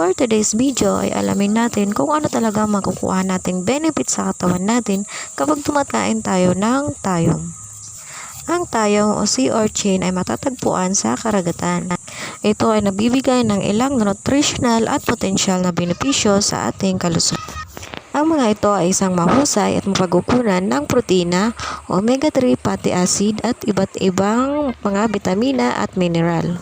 for today's video ay alamin natin kung ano talaga makukuha nating benefit sa katawan natin kapag tumatayin tayo ng tayong. Ang tayong o sea urchin ay matatagpuan sa karagatan. Ito ay nabibigay ng ilang nutritional at potensyal na benepisyo sa ating kalusugan. Ang mga ito ay isang mahusay at mapagkukunan ng protina, omega-3 fatty acid at iba't ibang mga bitamina at mineral.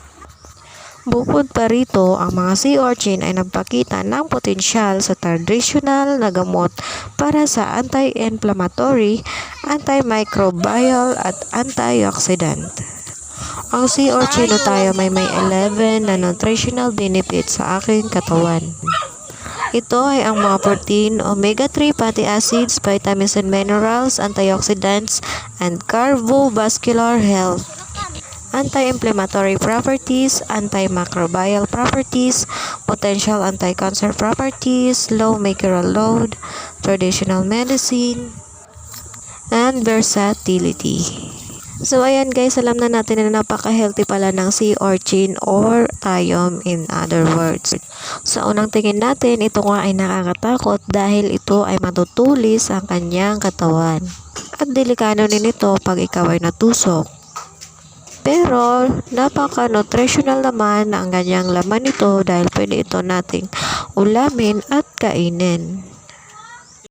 Bukod pa rito, ang mga sea urchin ay nagpakita ng potensyal sa traditional na gamot para sa anti-inflammatory, antimicrobial at antioxidant. Ang sea urchin o tayo may 11 na nutritional benefits sa aking katawan. Ito ay ang mga protein, omega-3 fatty acids, vitamins and minerals, antioxidants, and cardiovascular health, anti-inflammatory properties, antimicrobial properties, potential anti-cancer properties, low macro load, traditional medicine, and versatility. So ayan guys, alam na natin na napaka-healthy pala ng sea urchin or tayom in other words. Sa unang tingin natin, ito nga ay nakakatakot dahil ito ay matutulis ang kanyang katawan. At delikado din ito pag ikaw ay natusok. Pero napaka-nutritional naman ang kanyang laman nito dahil pwede ito nating ulamin at kainin.